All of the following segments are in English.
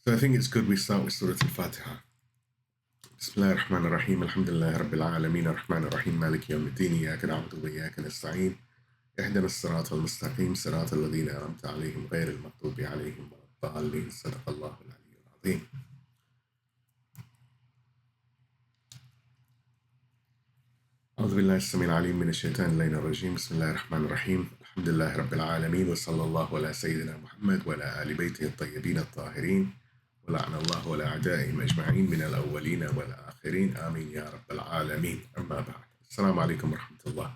So I think it's good we start with Surah Al-Fatiha. Bismillah ar-Rahman ar-Rahim, alhamdulillah rabbil alameen, ar-Rahman ar-Rahim, maliki yawmiddin, iyyaka na'budu wa iyyaka nasta'een, ihdina as-sirata al-mustaqim, sirata alladhina an'amta alayhim, ghayri al-maghdubi alayhim wala-d-dallin, sadaqallahu al-'aliyyul 'azim. أعوذ بالله السميع العليم من الشيطان اللعين الرجيم بسم الله الرحمن الرحيم الحمد لله رب العالمين وصلى الله على سيدنا محمد وعلى آل بيته الطيبين الطاهرين ولعن الله ولا أعدائهم أجمعين من الأولين والآخرين آمين يا رب العالمين أما بعد السلام عليكم ورحمة الله.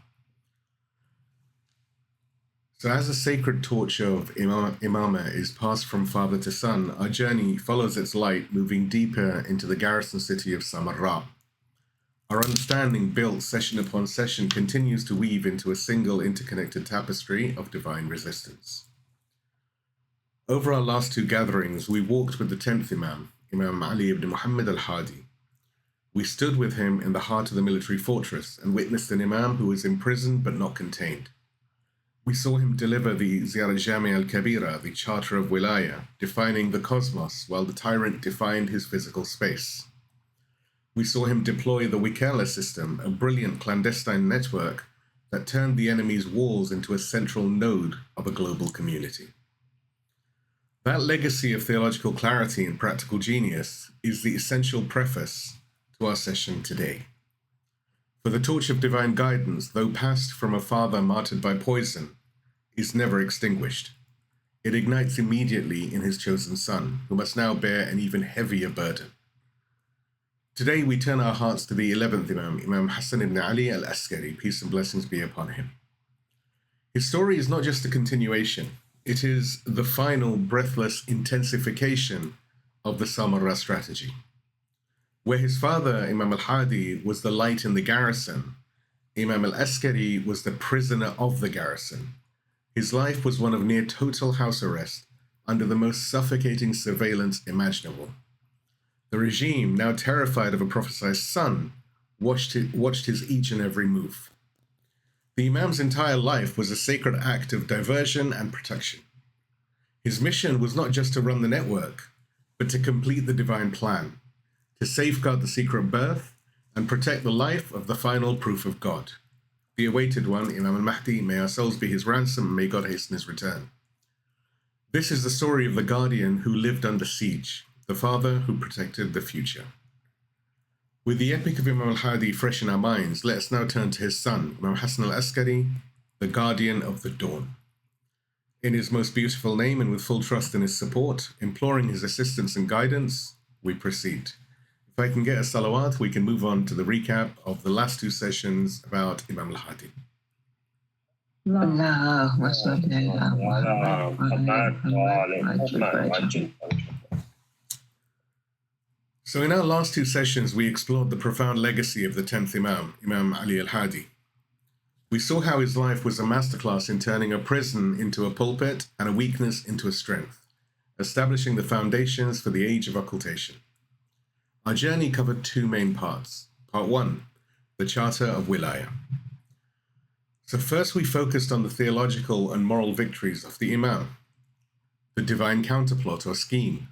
So as the sacred torch of Imamah is passed from father to son, our journey follows its light, moving deeper into the garrison city of Samarra. Our understanding, built session upon session, continues to weave into a single interconnected tapestry of divine resistance. Over our last two gatherings, we walked with the 10th Imam, Imam Ali ibn Muhammad al-Hadi. We stood with him in the heart of the military fortress and witnessed an Imam who was imprisoned but not contained. We saw him deliver the al-Jamiah al-Kabirah, the Charter of Wilayah, defining the cosmos while the tyrant defined his physical space. We saw him deploy the Wikala system, a brilliant clandestine network that turned the enemy's walls into a central node of a global community. That legacy of theological clarity and practical genius is the essential preface to our session today. For the torch of divine guidance, though passed from a father martyred by poison, is never extinguished. It ignites immediately in his chosen son, who must now bear an even heavier burden. Today we turn our hearts to the 11th Imam, Imam Hasan al-Askari, peace and blessings be upon him. His story is not just a continuation, it is the final breathless intensification of the Samarra strategy. Where his father, Imam al-Hadi, was the light in the garrison, Imam al-Askari was the prisoner of the garrison. His life was one of near total house arrest under the most suffocating surveillance imaginable. The regime, now terrified of a prophesied son, watched his each and every move. The Imam's entire life was a sacred act of diversion and protection. His mission was not just to run the network, but to complete the divine plan, to safeguard the secret birth and protect the life of the final proof of God, the awaited one, Imam al-Mahdi, may our souls be his ransom, and may God hasten his return. This is the story of the guardian who lived under siege, the father who protected the future. With the epic of Imam al-Hadi fresh in our minds, let us now turn to his son, Imam Hasan al-Askari, the guardian of the dawn. In his most beautiful name and with full trust in his support, imploring his assistance and guidance, we proceed. If I can get a salawat, we can move on to the recap of the last two sessions about Imam al-Hadi. Allahumma salli ala Muhammad. So in our last two sessions, we explored the profound legacy of the 10th Imam, Imam Ali al-Hadi. We saw how his life was a masterclass in turning a prison into a pulpit and a weakness into a strength, establishing the foundations for the age of occultation. Our journey covered two main parts. Part one, the Charter of Wilayah. So first we focused on the theological and moral victories of the Imam, the divine counterplot or scheme.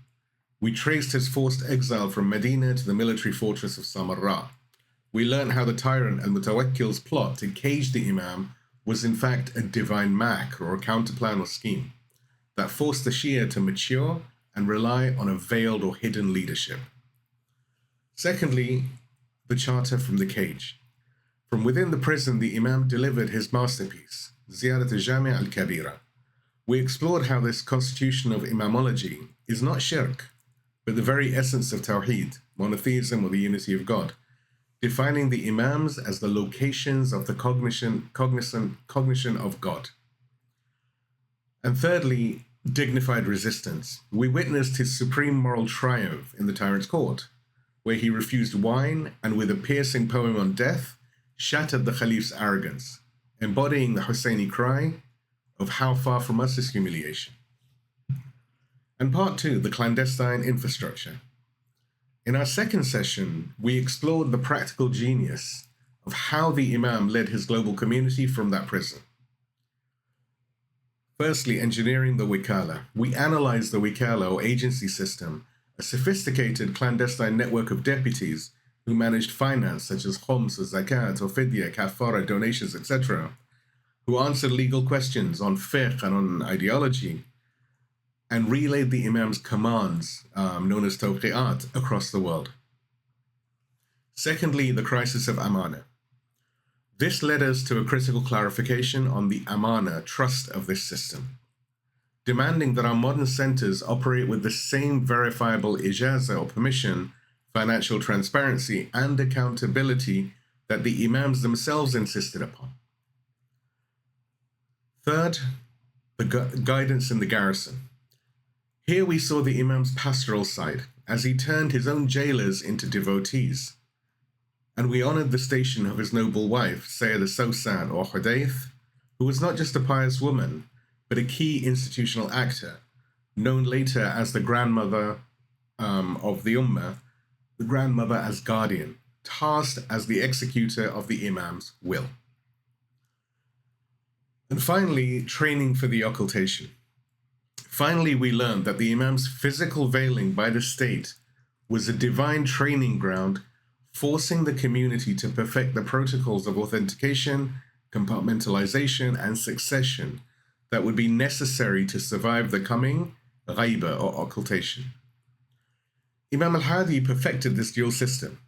We traced his forced exile from Medina to the military fortress of Samarra. We learned how the tyrant al-Mutawakkil's plot to cage the Imam was in fact a divine makr or a counterplan or scheme that forced the Shia to mature and rely on a veiled or hidden leadership. Secondly, the charter from the cage. From within the prison, the Imam delivered his masterpiece, al-Jamiah al-Kabirah. We explored how this constitution of imamology is not shirk, but the very essence of Tawheed, monotheism or the unity of God, defining the Imams as the locations of the cognition of God. And thirdly, dignified resistance. We witnessed his supreme moral triumph in the tyrant's court, where he refused wine and with a piercing poem on death, shattered the Caliph's arrogance, embodying the Husseini cry of how far from us is humiliation. And part two, the clandestine infrastructure. In our second session, we explored the practical genius of how the Imam led his global community from that prison. Firstly, engineering the Wikala. We analyzed the Wikala or agency system a sophisticated clandestine network of deputies who managed finance such as khoms or zakat or fidya, kafara, donations, etc., who answered legal questions on fiqh and on ideology, and relayed the Imam's commands, known as tawqi'at, across the world. Secondly, the crisis of amana. This led us to a critical clarification on the amana, trust of this system, demanding that our modern centers operate with the same verifiable ijaza or permission, financial transparency, and accountability that the Imams themselves insisted upon. Third, the guidance in the garrison. Here we saw the Imam's pastoral side as he turned his own jailers into devotees. And we honored the station of his noble wife, Sayyida Sawsan or Hudayth, who was not just a pious woman, but a key institutional actor, known later as the grandmother of the Ummah, the grandmother as guardian, tasked as the executor of the Imam's will. And finally, training for the occultation. Finally, we learned that the Imam's physical veiling by the state was a divine training ground, forcing the community to perfect the protocols of authentication, compartmentalization, and succession that would be necessary to survive the coming Ghaybah or occultation. Imam al-Hadi perfected this dual system,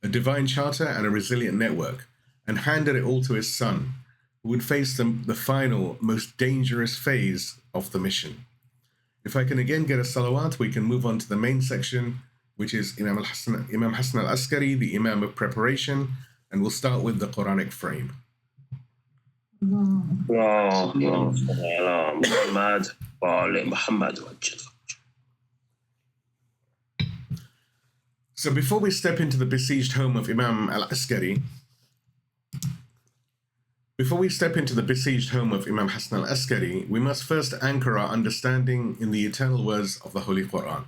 a divine charter and a resilient network, and handed it all to his son, who would face the final, most dangerous phase of the mission. If I can again get a salawat, we can move on to the main section, which is Imam Hasan al-Askari, the Imam of preparation, and we'll start with the Qur'anic frame. So before we step into the besieged home of Imam al-Askari, Before we step into the besieged home of Imam Hasan al-Askari, we must first anchor our understanding in the eternal words of the Holy Quran.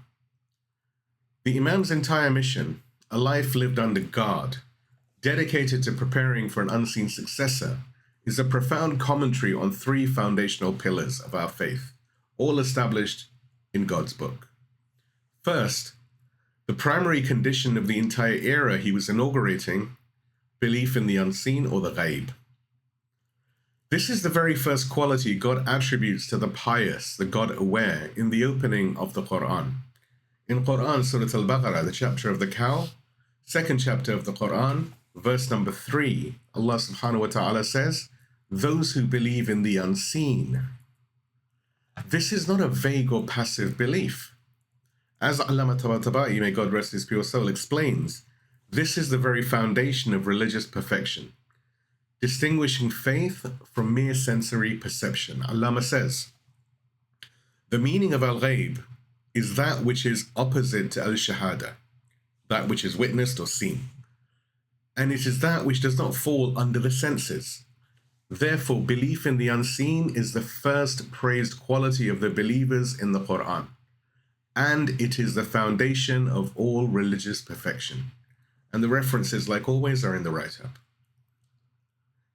The Imam's entire mission, a life lived under guard, dedicated to preparing for an unseen successor, is a profound commentary on three foundational pillars of our faith, all established in God's book. First, the primary condition of the entire era he was inaugurating, belief in the unseen or the Ghayb. This is the very first quality God attributes to the pious, the God-aware, in the opening of the Quran. In Quran, Surah Al-Baqarah, the chapter of the cow, second chapter of the Quran, verse number 3, Allah subhanahu wa ta'ala says, those who believe in the unseen. This is not a vague or passive belief. As Allama Tabatabai, may God rest his pure soul, explains, this is the very foundation of religious perfection, distinguishing faith from mere sensory perception. Allama says, the meaning of al-Ghayb is that which is opposite to al-Shahada, that which is witnessed or seen. And it is that which does not fall under the senses. Therefore, belief in the unseen is the first praised quality of the believers in the Quran, and it is the foundation of all religious perfection. And the references, like always, are in the write-up.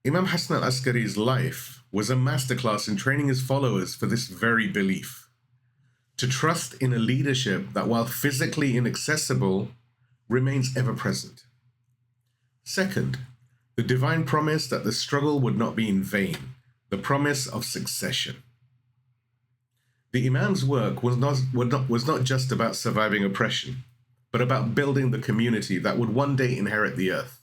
Imam Hasan al-Askari's life was a masterclass in training his followers for this very belief, to trust in a leadership that, while physically inaccessible, remains ever present. Second, the divine promise that the struggle would not be in vain, the promise of succession. The Imam's work was not just about surviving oppression, but about building the community that would one day inherit the earth.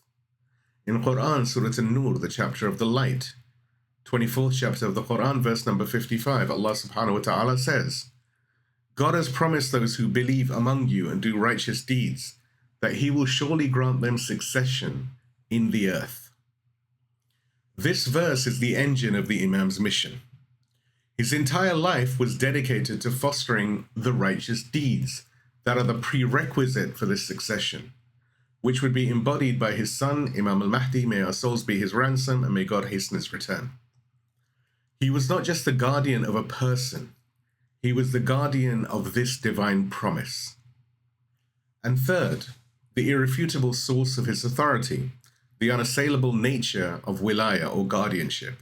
In Quran, Surah An-Nur, the chapter of the light, 24th chapter of the Quran, verse number 55, Allah subhanahu wa ta'ala says, God has promised those who believe among you and do righteous deeds that he will surely grant them succession in the earth. This verse is the engine of the Imam's mission. His entire life was dedicated to fostering the righteous deeds that are the prerequisite for this succession, which would be embodied by his son, Imam al-Mahdi, may our souls be his ransom, and may God hasten his return. He was not just the guardian of a person, he was the guardian of this divine promise. And third, the irrefutable source of his authority, the unassailable nature of Wilayah or guardianship.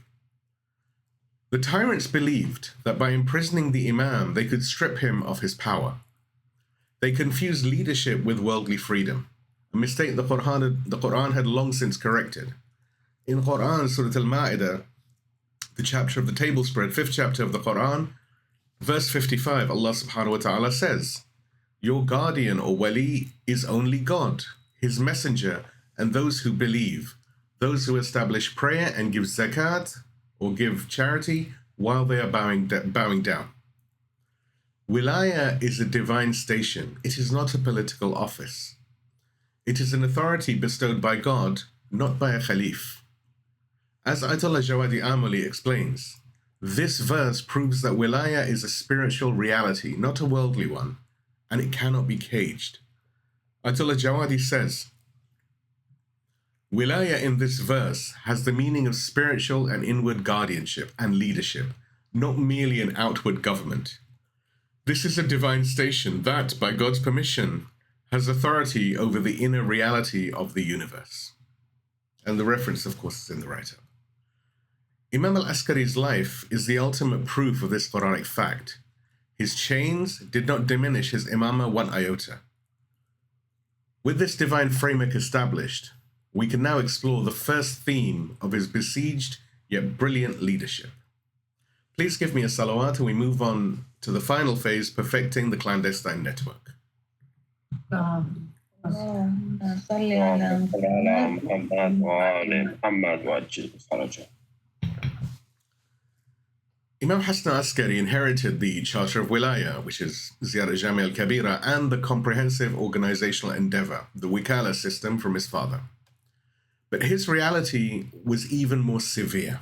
The tyrants believed that by imprisoning the Imam, they could strip him of his power. They confused leadership with worldly freedom, a mistake the Quran had long since corrected. In Quran, Surah al-Ma'idah, the chapter of the table spread, 5th chapter of the Quran, verse 55, Allah subhanahu wa ta'ala says, "Your guardian or wali is only God, his messenger, and those who believe, those who establish prayer and give zakat or give charity while they are bowing down." Wilayah is a divine station. It is not a political office. It is an authority bestowed by God, not by a Khalif. As Ayatollah Jawadi Amali explains, this verse proves that Wilayah is a spiritual reality, not a worldly one, and it cannot be caged. Ayatollah Jawadi says, Wilayah in this verse has the meaning of spiritual and inward guardianship and leadership, not merely an outward government. This is a divine station that, by God's permission, has authority over the inner reality of the universe. And the reference, of course, is in the write-up. Imam al-Askari's life is the ultimate proof of this Quranic fact. His chains did not diminish his imamah one iota. With this divine framework established, we can now explore the first theme of his besieged yet brilliant leadership. Please give me a salawat and we move on to the final phase, perfecting the clandestine network. Imam Hasan al-Askari inherited the Charter of Wilayah, which is al-Jamiah al-Kabirah, and the comprehensive organizational endeavor, the Wikala system, from his father. But his reality was even more severe.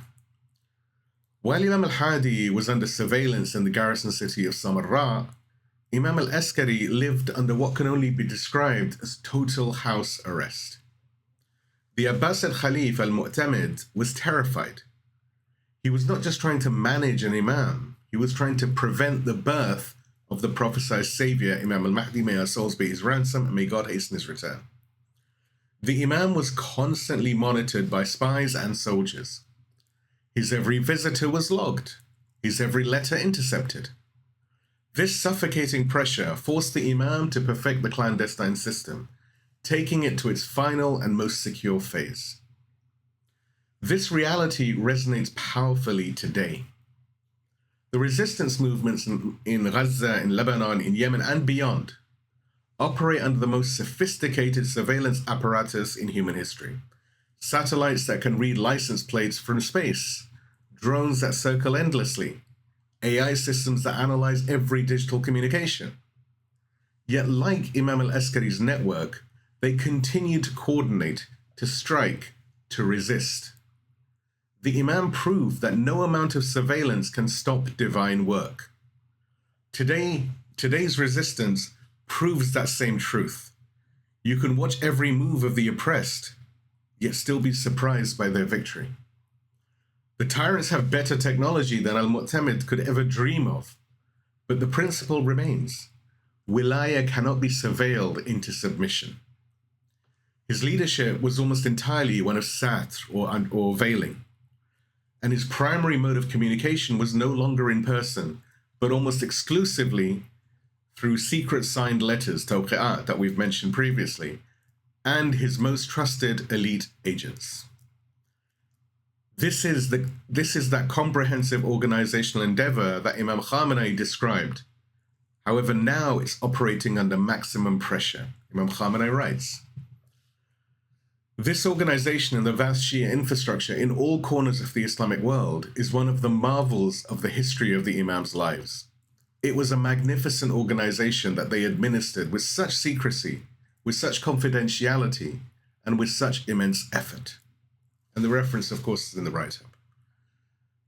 While Imam al-Hadi was under surveillance in the garrison city of Samarra, Imam al-Askari lived under what can only be described as total house arrest. The Abbasid Khalif al-Mu'tamid was terrified. He was not just trying to manage an imam, he was trying to prevent the birth of the prophesied savior, Imam al-Mahdi, may our souls be his ransom, and may God hasten his return. The imam was constantly monitored by spies and soldiers. His every visitor was logged, his every letter intercepted. This suffocating pressure forced the imam to perfect the clandestine system, taking it to its final and most secure phase. This reality resonates powerfully today. The resistance movements in Gaza, in Lebanon, in Yemen, and beyond operate under the most sophisticated surveillance apparatus in human history. Satellites that can read license plates from space, drones that circle endlessly, AI systems that analyze every digital communication. Yet, like Imam al-Askari's network, they continue to coordinate, to strike, to resist. The Imam proved that no amount of surveillance can stop divine work. Today's resistance proves that same truth. You can watch every move of the oppressed, yet still be surprised by their victory. The tyrants have better technology than al-Mu'tamid could ever dream of, but the principle remains. Wilayah cannot be surveilled into submission. His leadership was almost entirely one of satr or veiling, and his primary mode of communication was no longer in person, but almost exclusively through secret signed letters, tawqi'at, that we've mentioned previously, and his most trusted elite agents. This is that comprehensive organizational endeavor that Imam Khamenei described. However, now it's operating under maximum pressure. Imam Khamenei writes, "This organization and the vast Shia infrastructure in all corners of the Islamic world is one of the marvels of the history of the Imam's lives. It was a magnificent organization that they administered with such secrecy, with such confidentiality, and with such immense effort." And the reference, of course, is in the write-up.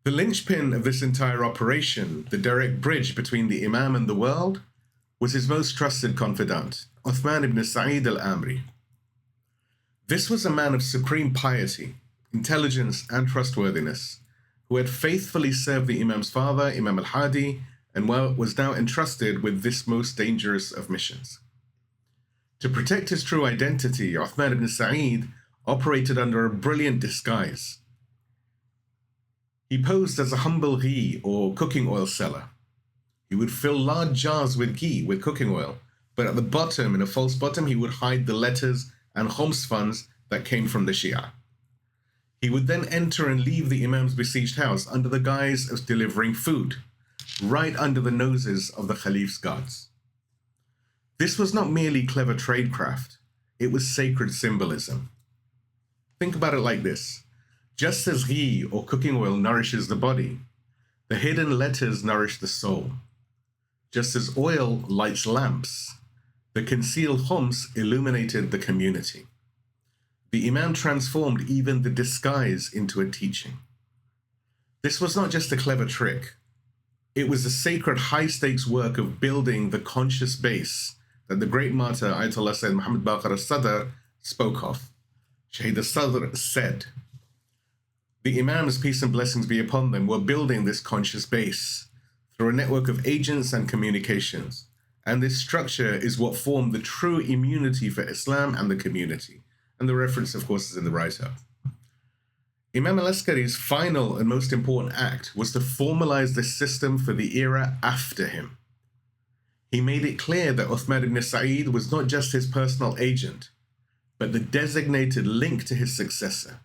The linchpin of this entire operation, the direct bridge between the Imam and the world, was his most trusted confidant, Uthman ibn Sa'id al-Amri. This was a man of supreme piety, intelligence, and trustworthiness, who had faithfully served the Imam's father, Imam al-Hadi, and was now entrusted with this most dangerous of missions. To protect his true identity, Uthman ibn Sa'id operated under a brilliant disguise. He posed as a humble ghee or cooking oil seller. He would fill large jars with ghee, with cooking oil, But at the bottom, in a false bottom, he would hide the letters and khums funds that came from the Shia. He would then enter and leave the Imam's besieged house under the guise of delivering food, right under the noses of the Caliph's guards. This was not merely clever tradecraft, it was sacred symbolism. Think about it like this. Just as ghee or cooking oil nourishes the body, the hidden letters nourish the soul. Just as oil lights lamps, the concealed khums illuminated the community. The Imam transformed even the disguise into a teaching. This was not just a clever trick. It was a sacred high-stakes work of building the conscious base that the great martyr Ayatollah Sayyid Muhammad Baqir al-Sadr spoke of. Shaheed al-Sadr said, the Imams, peace and blessings be upon them, were building this conscious base through a network of agents and communications. And this structure is what formed the true immunity for Islam and the community. And the reference, of course, is in the write-up. Imam al-Askari's final and most important act was to formalize this system for the era after him. He made it clear that Uthman ibn Sa'id was not just his personal agent, but the designated link to his successor.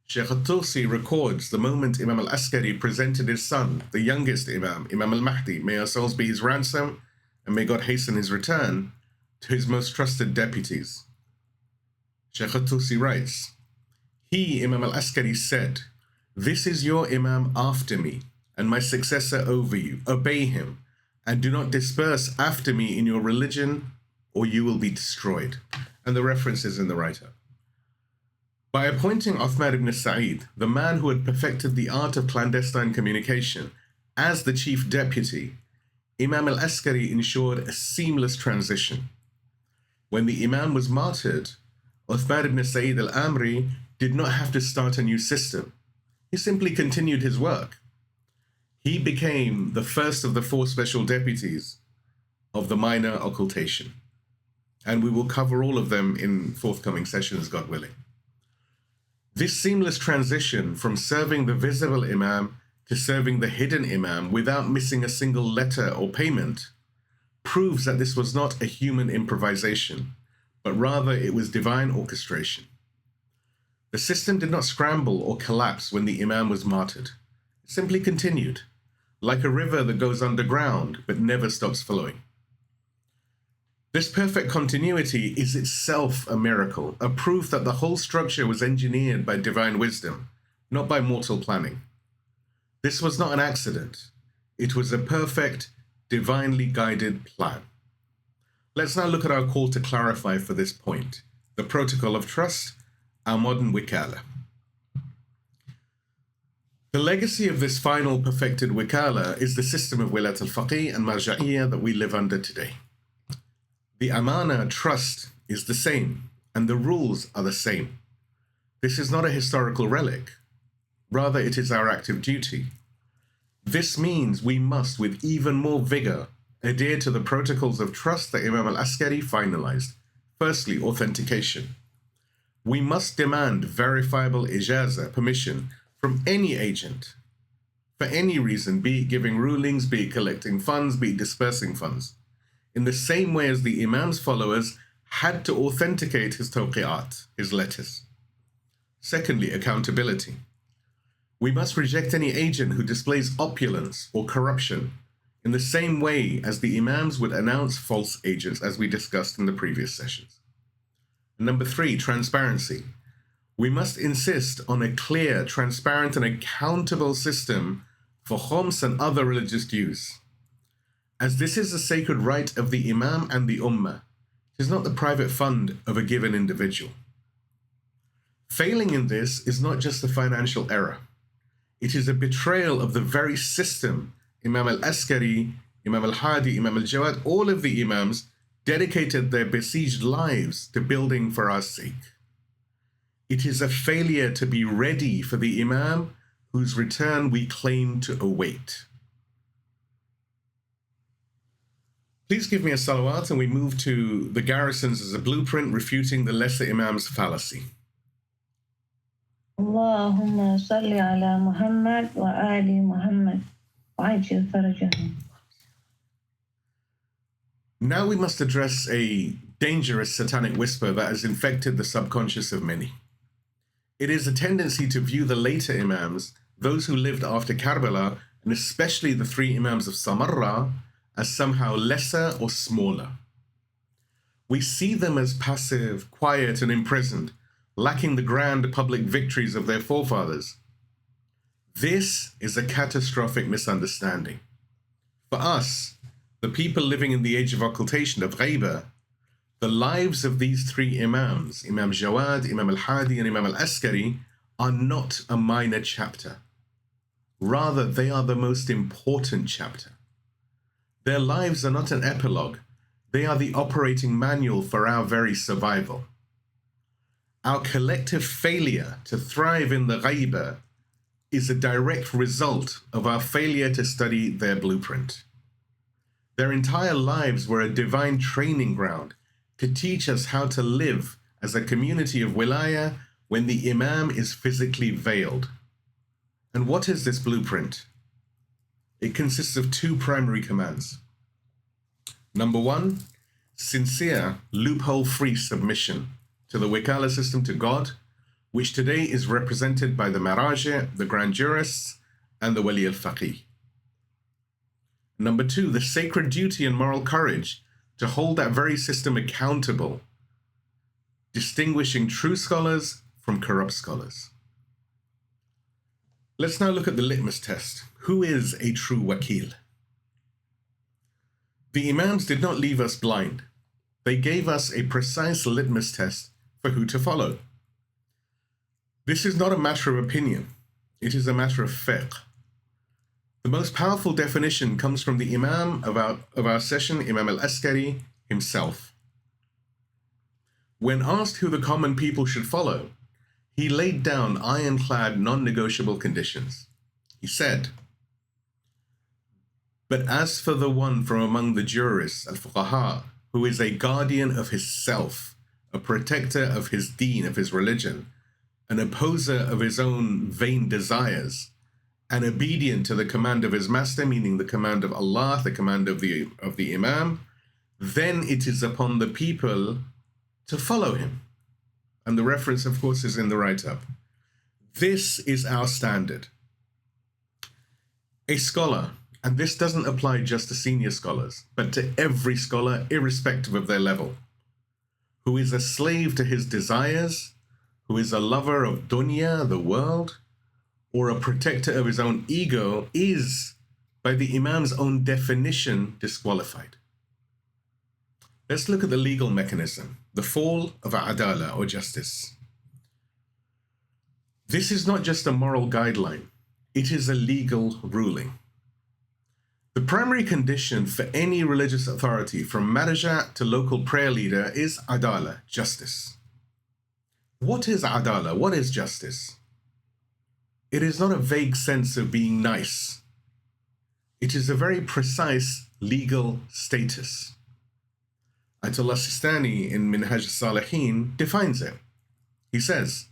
Sheikh al-Tusi records the moment Imam al-Askari presented his son, the youngest Imam, Imam al-Mahdi, may our souls be his ransom, and may God hasten his return, to his most trusted deputies. Sheikh al-Tusi writes, he, Imam al-Askari, said, this is your Imam after me, and my successor over you. Obey him, and do not disperse after me in your religion, or you will be destroyed. And the reference is in the write-up. By appointing Uthman ibn Sa'id, the man who had perfected the art of clandestine communication, as the chief deputy, Imam al-Askari ensured a seamless transition. When the Imam was martyred, Uthman ibn Sa'id al-Amri did not have to start a new system. He simply continued his work. He became the first of the 4 special deputies of the Minor Occultation. And we will cover all of them in forthcoming sessions, God willing. This seamless transition from serving the visible Imam to serving the hidden Imam without missing a single letter or payment proves that this was not a human improvisation, but rather it was divine orchestration. The system did not scramble or collapse when the Imam was martyred. It simply continued, like a river that goes underground but never stops flowing. This perfect continuity is itself a miracle, a proof that the whole structure was engineered by divine wisdom, not by mortal planning. This was not an accident. It was a perfect, divinely guided plan. Let's now look at our call to clarify for this point, the protocol of trust, our modern Wikala. The legacy of this final perfected Wikala is the system of Wilayat al-Faqih and Marja that we live under today. The amana, trust, is the same, and the rules are the same. This is not a historical relic. Rather, it is our active duty. This means we must, with even more vigor, adhere to the protocols of trust that Imam al-Askari finalized. Firstly, authentication. We must demand verifiable ijaza, permission, from any agent, for any reason, be it giving rulings, be it collecting funds, be it dispersing funds, in the same way as the Imam's followers had to authenticate his tawqi'at, his letters. Secondly, accountability. We must reject any agent who displays opulence or corruption in the same way as the Imams would announce false agents, as we discussed in the previous sessions. Number 3, transparency. We must insist on a clear, transparent, and accountable system for khums and other religious dues. As this is the sacred right of the Imam and the Ummah, it is not the private fund of a given individual. Failing in this is not just a financial error. It is a betrayal of the very system Imam al-Askari, Imam al-Hadi, Imam al-Jawad, all of the Imams dedicated their besieged lives to building for our sake. It is a failure to be ready for the Imam whose return we claim to await. Please give me a salawat and we move to the Garrisons as a blueprint refuting the lesser Imam's fallacy. Allahumma salli ala Muhammad wa ali Muhammad wa ajil farajahum. Now we must address a dangerous satanic whisper that has infected the subconscious of many. It is a tendency to view the later Imams, those who lived after Karbala, and especially the three Imams of Samarra, as somehow lesser or smaller. We see them as passive, quiet, and imprisoned, lacking the grand public victories of their forefathers. This is a catastrophic misunderstanding. For us, the people living in the age of occultation, of Ghaybah, the lives of these three Imams, Imam Jawad, Imam al-Hadi, and Imam al-Askari, are not a minor chapter. Rather, they are the most important chapter. Their lives are not an epilogue. They are the operating manual for our very survival. Our collective failure to thrive in the Ghaybah is a direct result of our failure to study their blueprint. Their entire lives were a divine training ground to teach us how to live as a community of Wilayah when the Imam is physically veiled. And what is this blueprint? It consists of two primary commands. Number one, sincere, loophole-free submission to the Wikala system to God, which today is represented by the Marja, the grand jurists, and the Wali al-Faqih. Number two, the sacred duty and moral courage to hold that very system accountable, distinguishing true scholars from corrupt scholars. Let's now look at the litmus test. Who is a true wakil? The Imams did not leave us blind. They gave us a precise litmus test for who to follow. This is not a matter of opinion. It is a matter of fiqh. The most powerful definition comes from the Imam of our session, Imam al-Askari himself. When asked who the common people should follow, he laid down ironclad, non-negotiable conditions. He said, "But as for the one from among the jurists, al-Fuqaha, who is a guardian of his self, a protector of his deen, of his religion, an opposer of his own vain desires, and obedient to the command of his master," meaning the command of Allah, the command of the Imam, "then it is upon the people to follow him." And the reference, of course, is in the write-up. This is our standard. A scholar, and this doesn't apply just to senior scholars, but to every scholar, irrespective of their level, who is a slave to his desires, who is a lover of dunya, the world, or a protector of his own ego, is, by the Imam's own definition, disqualified. Let's look at the legal mechanism, the fall of adala, or justice. This is not just a moral guideline, it is a legal ruling. The primary condition for any religious authority, from Marja to local prayer leader, is adala, justice. What is adala? What is justice? It is not a vague sense of being nice. It is a very precise legal status. Ayatollah Sistani in Minhaj al-Salihin defines it. He says,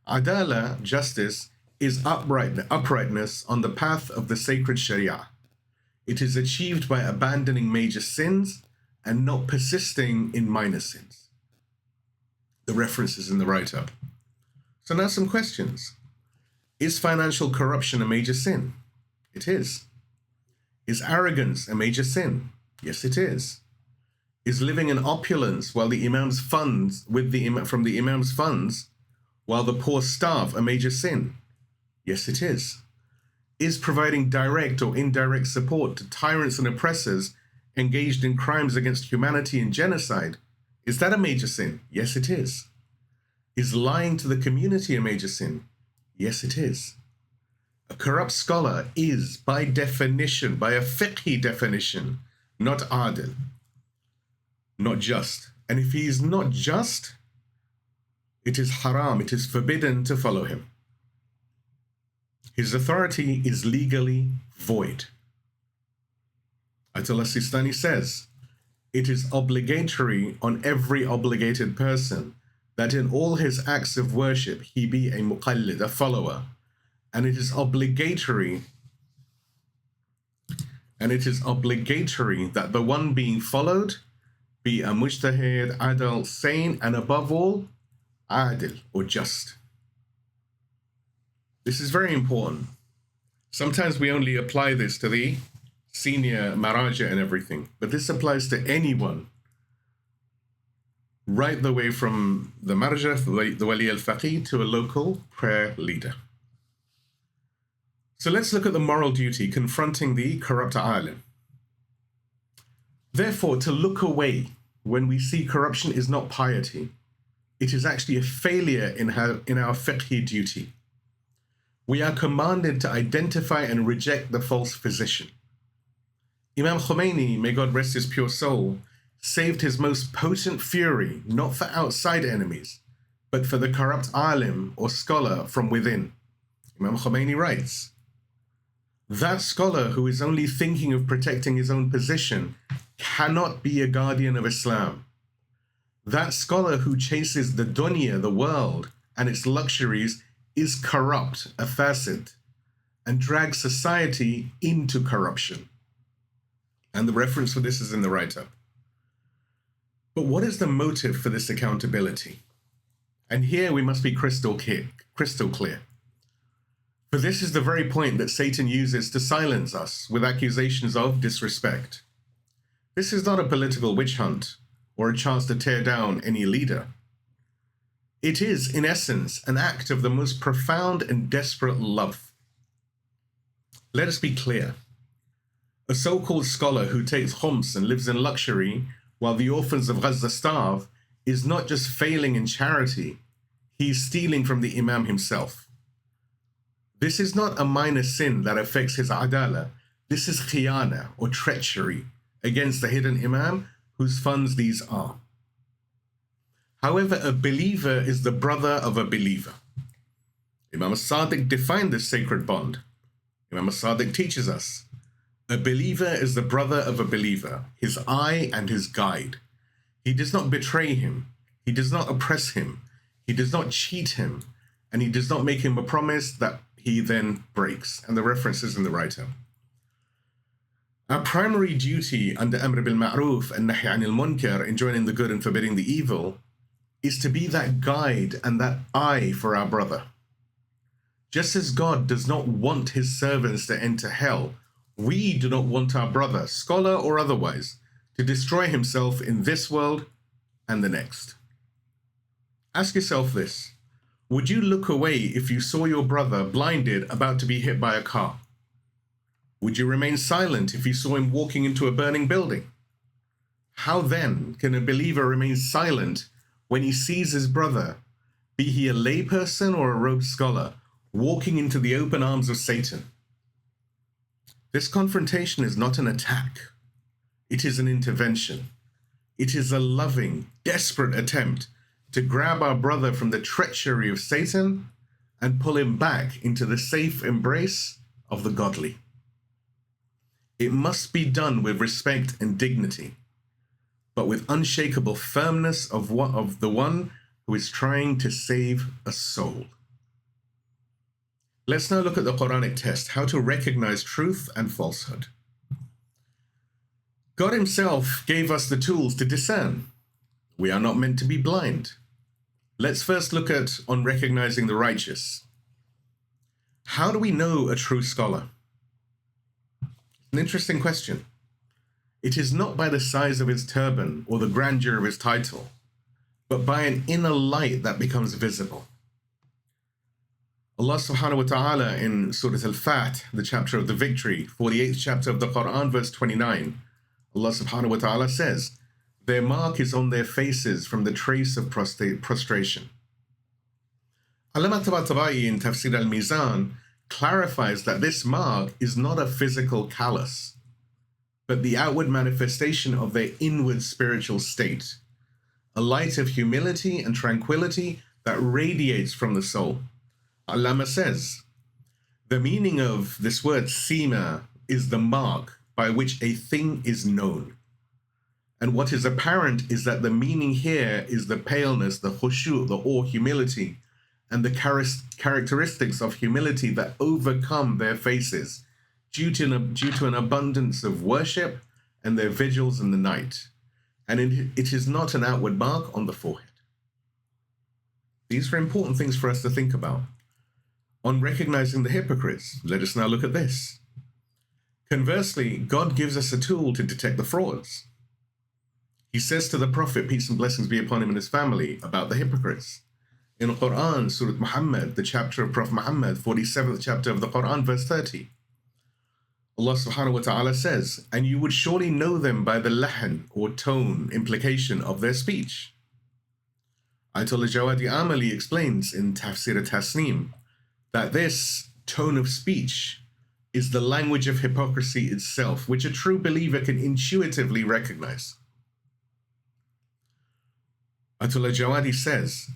"Adala, justice, is uprightness on the path of the sacred Sharia. It is achieved by abandoning major sins and not persisting in minor sins." The reference is in the write-up. So now some questions. Is financial corruption a major sin? It is. Is arrogance a major sin? Yes, it is. Is living in opulence while the Imam's funds, from the Imam's funds, while the poor starve, a major sin? Yes, it is. Is providing direct or indirect support to tyrants and oppressors engaged in crimes against humanity and genocide, is that a major sin? Yes, it is. Is lying to the community a major sin? Yes, it is. A corrupt scholar is, by definition, by a fiqhi definition, not adil, not just. And if he is not just, it is haram, it is forbidden to follow him. His authority is legally void. Ayatollah Sistani says, "It is obligatory on every obligated person that in all his acts of worship he be a muqallid, a follower, and it is obligatory that the one being followed Be a mujtahid, adil, sane, and above all, adil, or just. This is very important. Sometimes we only apply this to the senior Marja and everything, but this applies to anyone, right the way from the Marja, the Wali al-Faqih, to a local prayer leader. So let's look at the moral duty confronting the corrupt alim. Therefore, to look away when we see corruption is not piety. It is actually a failure in our fiqhi duty. We are commanded to identify and reject the false physician. Imam Khomeini, may God rest his pure soul, saved his most potent fury not for outside enemies, but for the corrupt alim or scholar from within. Imam Khomeini writes, that scholar who is only thinking of protecting his own position cannot be a guardian of Islam. That scholar who chases the dunya, the world, and its luxuries is corrupt, a fasid, and drags society into corruption. And the reference for this is in the write-up. But what is the motive for this accountability? And here we must be crystal clear. For this is the very point that Satan uses to silence us with accusations of disrespect. This is not a political witch hunt or a chance to tear down any leader. It is, in essence, an act of the most profound and desperate love. Let us be clear. A so-called scholar who takes khums and lives in luxury while the orphans of Gaza starve is not just failing in charity, he's stealing from the Imam himself. This is not a minor sin that affects his adala. This is khiyana, or treachery, against the hidden Imam whose funds these are. However, a believer is the brother of a believer. Imam al-Sadiq defined this sacred bond. Imam al-Sadiq teaches us, a believer is the brother of a believer, his eye and his guide. He does not betray him. He does not oppress him. He does not cheat him. And he does not make him a promise that he then breaks. And the reference is in the write-up. Our primary duty under Amr bil Ma'ruf and Nahy anil Munkar, enjoining the good and forbidding the evil, is to be that guide and that eye for our brother. Just as God does not want his servants to enter hell, we do not want our brother, scholar or otherwise, to destroy himself in this world and the next. Ask yourself this. Would you look away if you saw your brother blinded about to be hit by a car? Would you remain silent if you saw him walking into a burning building? How then can a believer remain silent when he sees his brother, be he a layperson or a robed scholar, walking into the open arms of Satan? This confrontation is not an attack. It is an intervention. It is a loving, desperate attempt to grab our brother from the treachery of Satan and pull him back into the safe embrace of the godly. It must be done with respect and dignity, but with unshakable firmness of the one who is trying to save a soul. Let's now look at the Qur'anic test, how to recognize truth and falsehood. God himself gave us the tools to discern. We are not meant to be blind. Let's first look on recognizing the righteous. How do we know a true scholar? An interesting question. It is not by the size of his turban or the grandeur of his title, but by an inner light that becomes visible. Allah subhanahu wa ta'ala in Surah Al-Fath, the chapter of the victory, 48th chapter of the Quran, verse 29, Allah subhanahu wa ta'ala says, their mark is on their faces from the trace of prostration. Allama Tabatabai in Tafsir al-Mizan clarifies that this mark is not a physical callus, but the outward manifestation of their inward spiritual state, a light of humility and tranquility that radiates from the soul. Allama says, the meaning of this word sima is the mark by which a thing is known. And what is apparent is that the meaning here is the paleness, the khushu', the awe, humility, and the characteristics of humility that overcome their faces due to an abundance of worship and their vigils in the night. and it is not an outward mark on the forehead. These are important things for us to think about. On recognizing the hypocrites, let us now look at this. Conversely, God gives us a tool to detect the frauds. He says to the Prophet, peace and blessings be upon him and his family, about the hypocrites. In the Quran, Surah Muhammad, the chapter of Prophet Muhammad, 47th chapter of the Quran, verse 30. Allah subhanahu wa ta'ala says, and you would surely know them by the lahan, or tone, implication of their speech. Ayatollah Jawadi Amali explains in Tafsir al-Tasneem that this tone of speech is the language of hypocrisy itself, which a true believer can intuitively recognize. Ayatollah Jawadi says,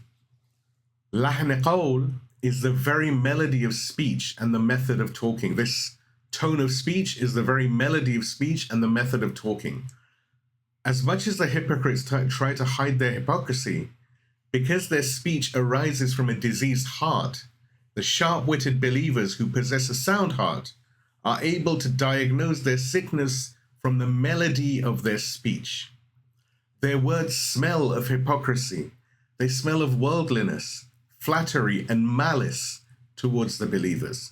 Lahn qawl is the very melody of speech and the method of talking. This tone of speech is the very melody of speech and the method of talking. As much as the hypocrites try to hide their hypocrisy, because their speech arises from a diseased heart, the sharp-witted believers who possess a sound heart are able to diagnose their sickness from the melody of their speech. Their words smell of hypocrisy. They smell of worldliness, flattery, and malice towards the believers.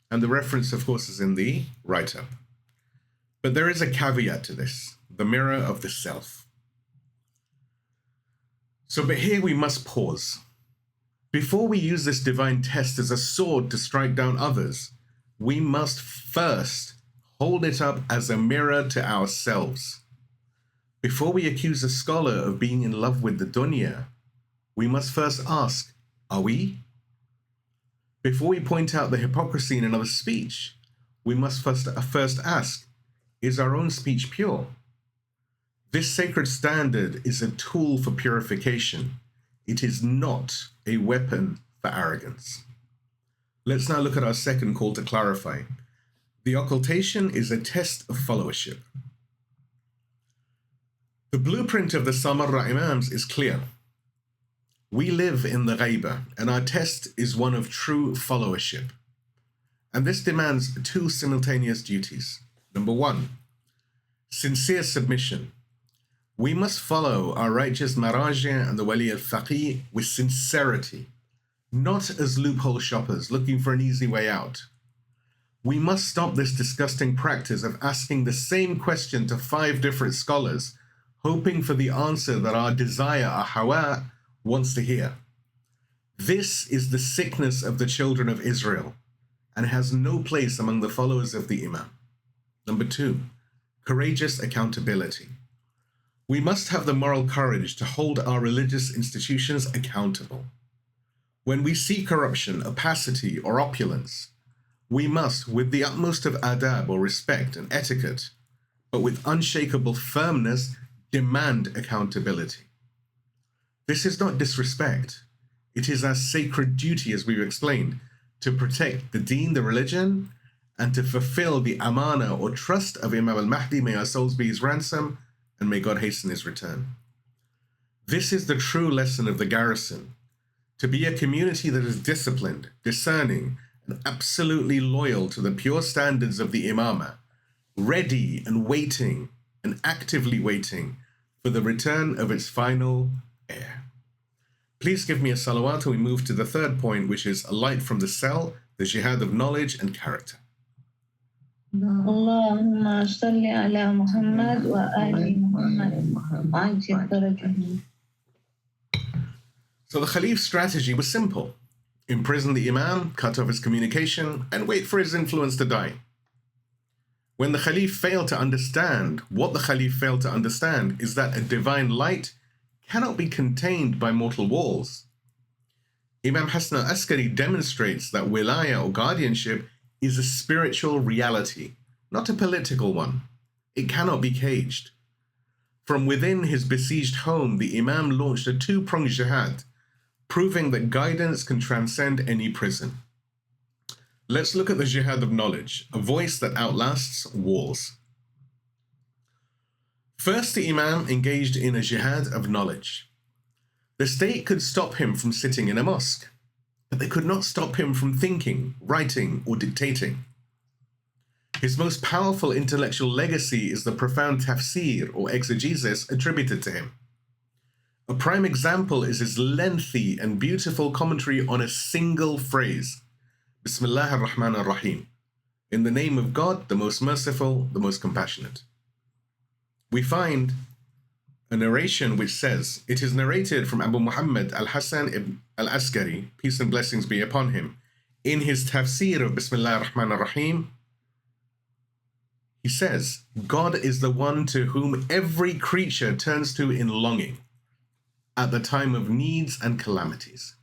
And the reference, of course, is in the write-up. But there is a caveat to this, the mirror of the self. But here we must pause. Before we use this divine test as a sword to strike down others, we must first hold it up as a mirror to ourselves. Before we accuse a scholar of being in love with the dunya, we must first ask, are we? Before we point out the hypocrisy in another's speech, we must first ask, is our own speech pure? This sacred standard is a tool for purification. It is not a weapon for arrogance. Let's now look at our second call to clarify. The occultation is a test of followership. The blueprint of the Samarra Imams is clear. We live in the Ghaybah, and our test is one of true followership. And this demands two simultaneous duties. Number one, sincere submission. We must follow our righteous Marja and the Wali al-Faqih with sincerity, not as loophole shoppers looking for an easy way out. We must stop this disgusting practice of asking the same question to 5 different scholars, hoping for the answer that our desire, our hawa, wants to hear. This is the sickness of the children of Israel and has no place among the followers of the Imam. Number 2, courageous accountability. We must have the moral courage to hold our religious institutions accountable. When we see corruption, opacity, or opulence, we must, with the utmost of adab or respect and etiquette, but with unshakable firmness, demand accountability. This is not disrespect. It is our sacred duty, as we've explained, to protect the deen, the religion, and to fulfill the amana or trust of Imam al-Mahdi, may our souls be his ransom, and may God hasten his return. This is the true lesson of the Garrison, to be a community that is disciplined, discerning, and absolutely loyal to the pure standards of the Imamah, ready and waiting, and actively waiting for the return of its final heir. Please give me a salawat and we move to the third point, which is a light from the cell, the jihad of knowledge and character. Allahumma salli ala Muhammad wa ali Muhammad. So the Caliph's strategy was simple. Imprison the Imam, cut off his communication, and wait for his influence to die. When the Caliph failed to understand, what the Caliph failed to understand is that a divine light cannot be contained by mortal walls. Imam Hasan al-Askari demonstrates that Wilayah or guardianship is a spiritual reality, not a political one. It cannot be caged. From within his besieged home, the Imam launched a 2-pronged jihad, proving that guidance can transcend any prison. Let's look at the jihad of knowledge, a voice that outlasts walls. First, the Imam engaged in a jihad of knowledge. The state could stop him from sitting in a mosque, but they could not stop him from thinking, writing, or dictating. His most powerful intellectual legacy is the profound tafsir or exegesis attributed to him. A prime example is his lengthy and beautiful commentary on a single phrase, Bismillah ar-Rahman ar-Rahim, in the name of God, the most merciful, the most compassionate. We find a narration which says, it is narrated from Abu Muhammad al-Hasan al-Askari, peace and blessings be upon him, in his tafsir of Bismillah ar-Rahman ar-Rahim, he says, God is the one to whom every creature turns to in longing at the time of needs and calamities.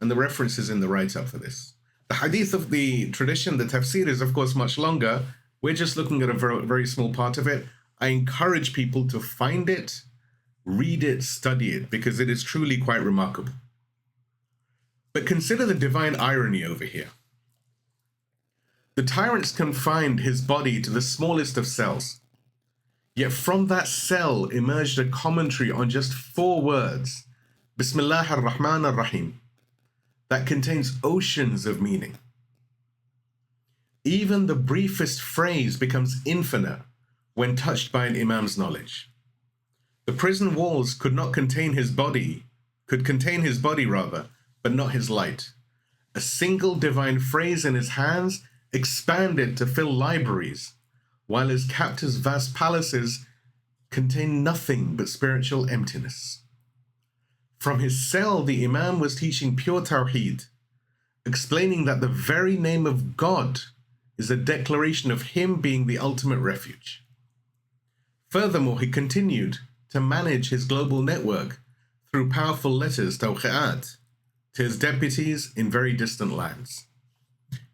And the reference is in the write-up for this. The hadith of the tradition, the tafsir, is of course much longer. We're just looking at a very, very small part of it. I encourage people to find it, read it, study it, because it is truly quite remarkable. But consider the divine irony over here. The tyrants confined his body to the smallest of cells. Yet from that cell emerged a commentary on just 4 words, Bismillah ar-Rahman ar-Rahim, that contains oceans of meaning. Even the briefest phrase becomes infinite when touched by an imam's knowledge. The prison walls could contain his body, but not his light. A single divine phrase in his hands expanded to fill libraries, while his captors' vast palaces contained nothing but spiritual emptiness. From his cell, the Imam was teaching pure Tawheed, explaining that the very name of God is a declaration of him being the ultimate refuge. Furthermore, he continued to manage his global network through powerful letters, tawqi'at, to his deputies in very distant lands.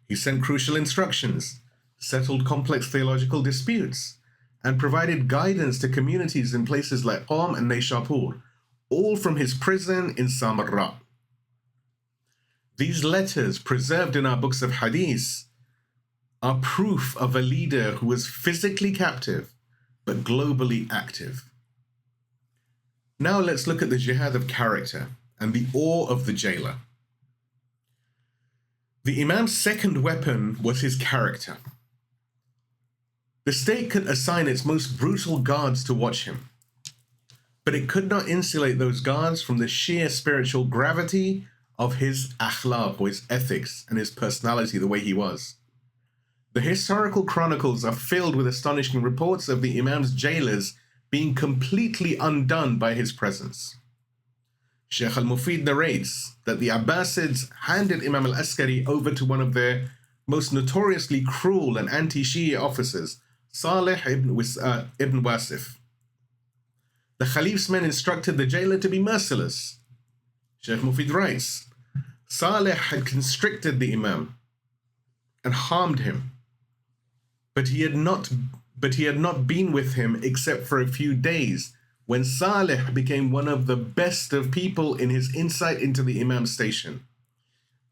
He sent crucial instructions, settled complex theological disputes, and provided guidance to communities in places like Qom and Naishapur, all from his prison in Samarra. These letters, preserved in our books of hadith, are proof of a leader who was physically captive but globally active. Now let's look at the jihad of character and the awe of the jailer. The Imam's second weapon was his character. The state could assign its most brutal guards to watch him, but it could not insulate those guards from the sheer spiritual gravity of his akhlaq, or his ethics, and his personality, the way he was. The historical chronicles are filled with astonishing reports of the Imam's jailers being completely undone by his presence. Sheikh al-Mufid narrates that the Abbasids handed Imam al-Askari over to one of their most notoriously cruel and anti-Shia officers, Salih ibn Wasif. The Caliph's men instructed the jailer to be merciless. Sheikh Mufid writes, Salih had constricted the Imam and harmed him, but he had not been with him except for a few days, when Salih became one of the best of people in his insight into the Imam's station,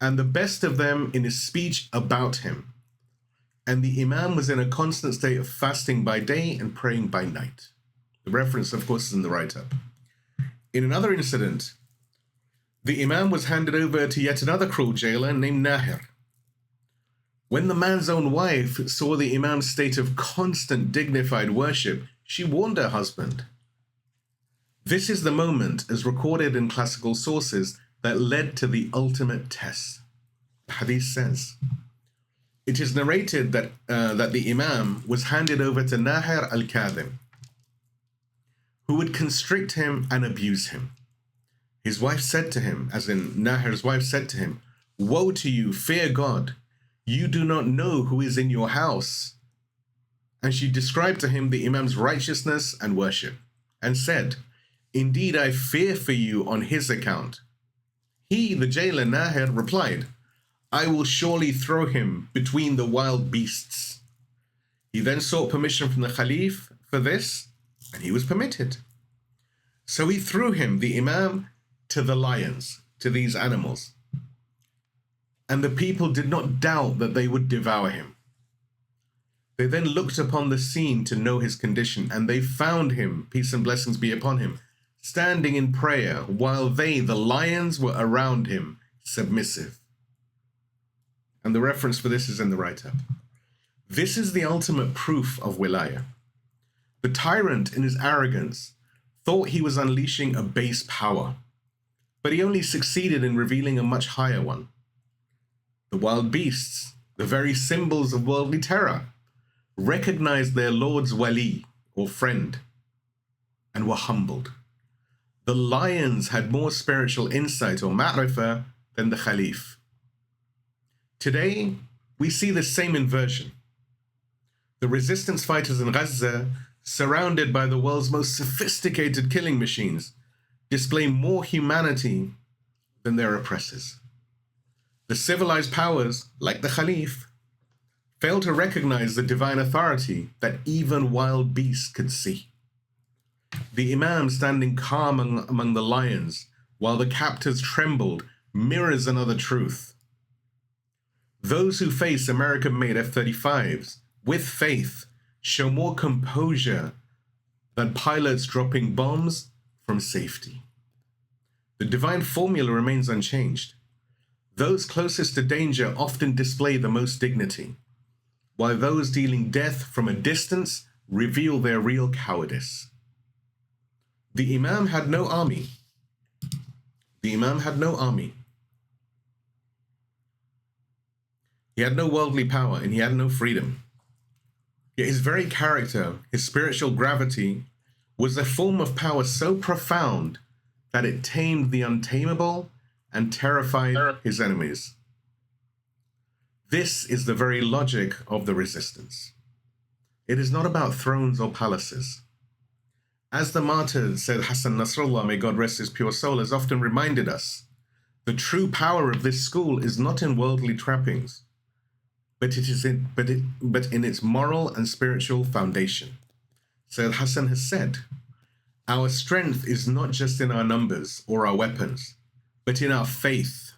and the best of them in his speech about him. And the Imam was in a constant state of fasting by day and praying by night. The reference, of course, is in the write-up. In another incident, the Imam was handed over to yet another cruel jailer named Nahir. When the man's own wife saw the Imam's state of constant dignified worship, she warned her husband. This is the moment, as recorded in classical sources, that led to the ultimate test. The hadith says, it is narrated that the Imam was handed over to Nahir al-Kadhim, who would constrict him and abuse him. His wife said to him, as in Nahir's wife said to him, woe to you, fear God. You do not know who is in your house. And she described to him the Imam's righteousness and worship, and said, indeed, I fear for you on his account. He, the jailer Nahir, replied, I will surely throw him between the wild beasts. He then sought permission from the Caliph for this, and he was permitted. So he threw him, the Imam, to the lions, to these animals. And the people did not doubt that they would devour him. They then looked upon the scene to know his condition, and they found him, peace and blessings be upon him, standing in prayer, while they, the lions, were around him, submissive. And the reference for this is in the write-up. This is the ultimate proof of Wilayah. The tyrant, in his arrogance, thought he was unleashing a base power, but he only succeeded in revealing a much higher one. The wild beasts, the very symbols of worldly terror, recognized their Lord's wali, or friend, and were humbled. The lions had more spiritual insight or ma'rifah than the Khalif. Today, we see the same inversion. The resistance fighters in Gaza, surrounded by the world's most sophisticated killing machines, display more humanity than their oppressors. The civilized powers, like the Khalif, fail to recognize the divine authority that even wild beasts could see. The Imam standing calm among the lions while the captors trembled mirrors another truth. Those who face American-made F-35s with faith show more composure than pilots dropping bombs from safety. The divine formula remains unchanged. Those closest to danger often display the most dignity, while those dealing death from a distance reveal their real cowardice. The Imam had no army. The Imam had no army. He had no worldly power and he had no freedom. Yet his very character, his spiritual gravity, was a form of power so profound that it tamed the untamable and terrified his enemies. This is the very logic of the resistance. It is not about thrones or palaces. As the martyr Sayyid Hassan Nasrallah, may God rest his pure soul, has often reminded us, the true power of this school is not in worldly trappings, but in its moral and spiritual foundation. Sayyid Hassan has said, our strength is not just in our numbers or our weapons, but in our faith,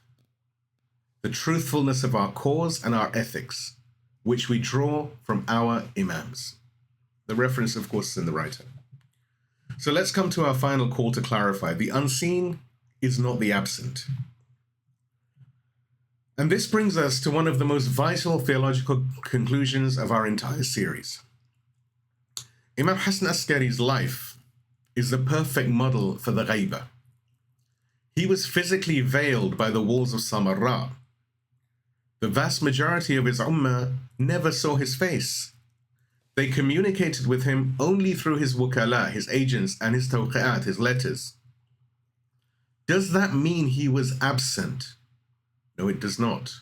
the truthfulness of our cause and our ethics, which we draw from our Imams. The reference, of course, is in the writer. So let's come to our final call to clarify. The unseen is not the absent. And this brings us to one of the most vital theological conclusions of our entire series. Imam Hasan al-Askari's life is the perfect model for the Ghaybah. He was physically veiled by the walls of Samarra. The vast majority of his ummah never saw his face. They communicated with him only through his Wikala, his agents, and his tawqi'at, his letters. Does that mean he was absent? No, it does not.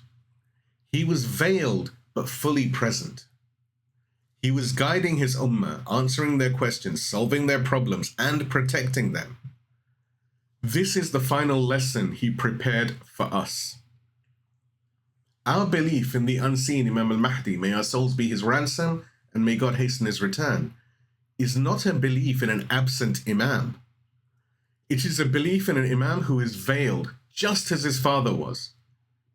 He was veiled, but fully present. He was guiding his ummah, answering their questions, solving their problems, and protecting them. This is the final lesson he prepared for us. Our belief in the unseen Imam al-Mahdi, may our souls be his ransom, and may God hasten his return, is not a belief in an absent Imam. It is a belief in an Imam who is veiled, just as his father was,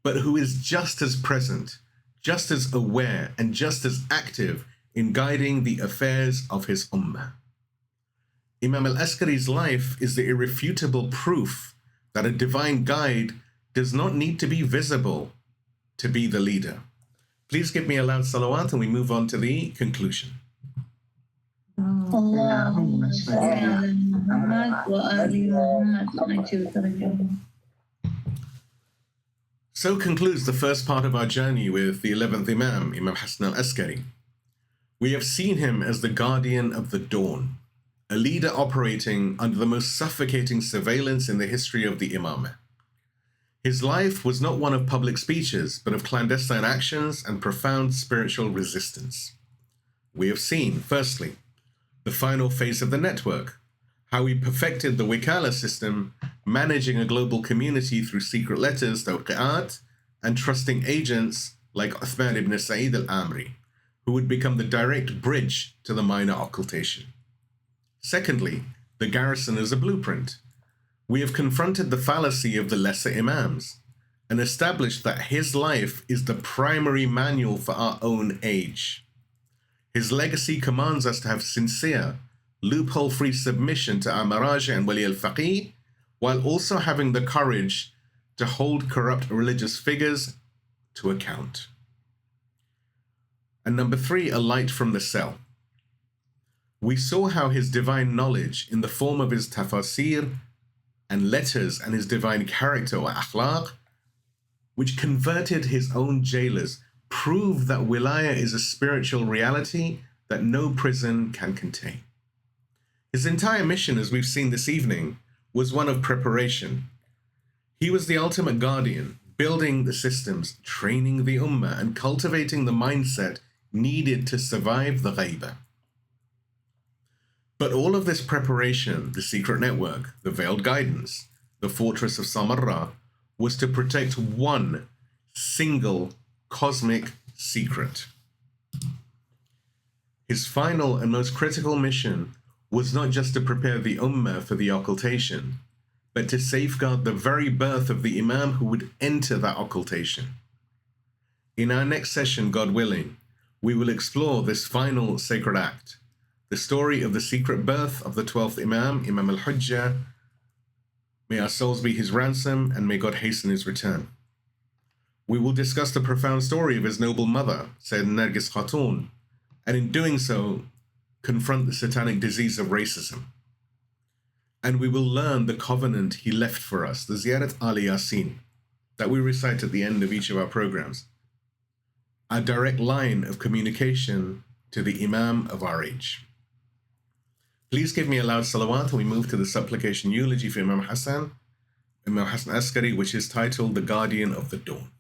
but who is just as present, just as aware, and just as active in guiding the affairs of his ummah. Imam al-Askari's life is the irrefutable proof that a divine guide does not need to be visible to be the leader. Please give me a loud salawat and we move on to the conclusion. Allahumma salli ala Muhammad wa ali Muhammad. So concludes the first part of our journey with the 11th Imam, Imam Hasan al-Askari. We have seen him as the guardian of the dawn, a leader operating under the most suffocating surveillance in the history of the Imamah. His life was not one of public speeches, but of clandestine actions and profound spiritual resistance. We have seen, firstly, the final phase of the network, how he perfected the Wikala system, managing a global community through secret letters, tawqi'at, and trusting agents like Uthman ibn Sa'id al-Amri, who would become the direct bridge to the minor occultation. Secondly, the Garrison as a blueprint. We have confronted the fallacy of the lesser Imams and established that his life is the primary manual for our own age. His legacy commands us to have sincere, loophole-free submission to our Marja and Wali al-Faqih, while also having the courage to hold corrupt religious figures to account. And number 3, a light from the cell. We saw how his divine knowledge in the form of his tafasir and letters and his divine character or akhlaq, which converted his own jailers, proved that Wilayah is a spiritual reality that no prison can contain. His entire mission, as we've seen this evening, was one of preparation. He was the ultimate guardian, building the systems, training the ummah, and cultivating the mindset needed to survive the Ghaybah. But all of this preparation, the secret network, the veiled guidance, the fortress of Samarra, was to protect one single cosmic secret. His final and most critical mission was not just to prepare the ummah for the occultation, but to safeguard the very birth of the Imam who would enter that occultation. In our next session, God willing, we will explore this final sacred act, the story of the secret birth of the 12th Imam, Imam al-Hujjah. May our souls be his ransom, and may God hasten his return. We will discuss the profound story of his noble mother, Sayyidah Nargis Khatun, and in doing so, confront the satanic disease of racism. And we will learn the covenant he left for us, the Ziyarat al-Yasin, that we recite at the end of each of our programs, a direct line of communication to the Imam of our age. Please give me a loud salawat and we move to the supplication eulogy for Imam Hasan al-Askari, which is titled The Guardian of the Dawn.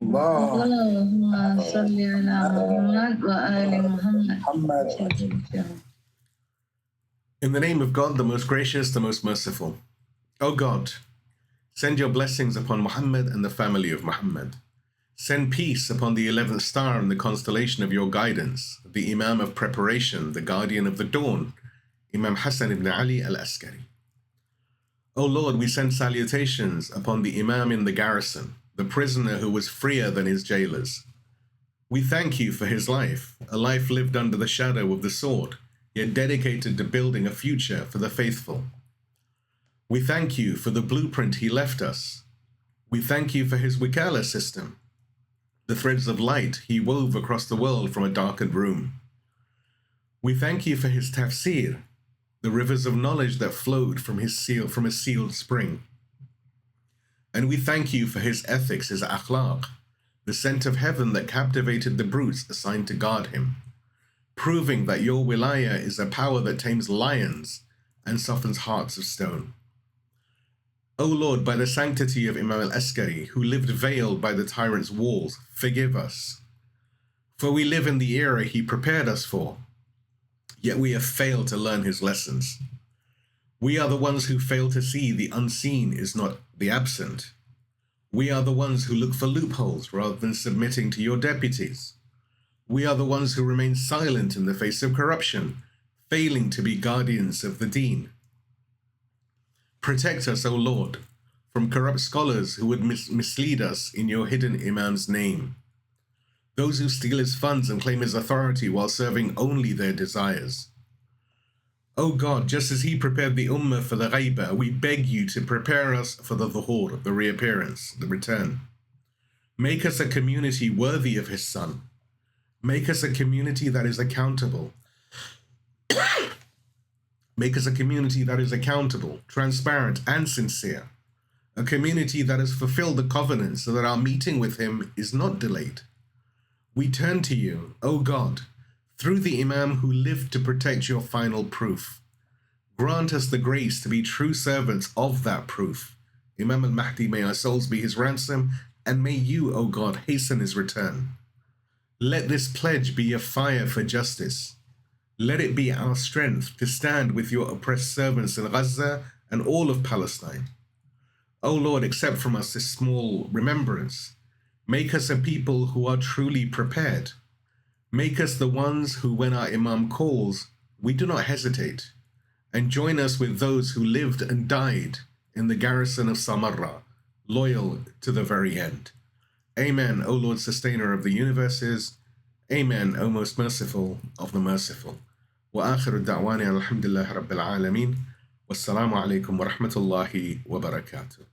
Allahumma salli ala Muhammad wa ali Muhammad. In the name of God, the most gracious, the most merciful. O God, send your blessings upon Muhammad and the family of Muhammad. Send peace upon the 11th star in the constellation of your guidance, the Imam of preparation, the guardian of the dawn, Imam Hasan ibn Ali al-Askari. O Lord, we send salutations upon the Imam in the Garrison, the prisoner who was freer than his jailers. We thank you for his life, a life lived under the shadow of the sword, yet dedicated to building a future for the faithful. We thank you for the blueprint he left us. We thank you for his Wikala system, the threads of light he wove across the world from a darkened room. We thank you for his tafsir, the rivers of knowledge that flowed from a sealed spring. And we thank you for his ethics, his akhlaq, the scent of heaven that captivated the brutes assigned to guard him, proving that your Wilayah is a power that tames lions and softens hearts of stone. O Lord, by the sanctity of Imam al-Askari, who lived veiled by the tyrant's walls, forgive us. For we live in the era he prepared us for, yet we have failed to learn his lessons. We are the ones who fail to see the unseen is not the absent. We are the ones who look for loopholes rather than submitting to your deputies. We are the ones who remain silent in the face of corruption, failing to be guardians of the deen. Protect us, O Lord, from corrupt scholars who would mislead us in your hidden Imam's name, those who steal his funds and claim his authority while serving only their desires. O God, just as he prepared the ummah for the Ghaybah, we beg you to prepare us for the dhuhur, the reappearance, the return. Make us a community worthy of his son. Make us a community that is accountable. Make us a community that is accountable, transparent, and sincere. A community that has fulfilled the covenant so that our meeting with him is not delayed. We turn to you, O God, through the Imam who lived to protect your final proof. Grant us the grace to be true servants of that proof. Imam al-Mahdi, may our souls be his ransom, and may you, O God, hasten his return. Let this pledge be a fire for justice. Let it be our strength to stand with your oppressed servants in Gaza and all of Palestine. O Lord, accept from us this small remembrance. Make us a people who are truly prepared. Make us the ones who, when our Imam calls, we do not hesitate. And join us with those who lived and died in the garrison of Samarra, loyal to the very end. Amen, O Lord, sustainer of the universes. Amen, O most merciful of the merciful. Wa akhiru da'wani alhamdulillahi rabbil alameen. Wassalamu alaikum wa rahmatullahi wa barakatuh.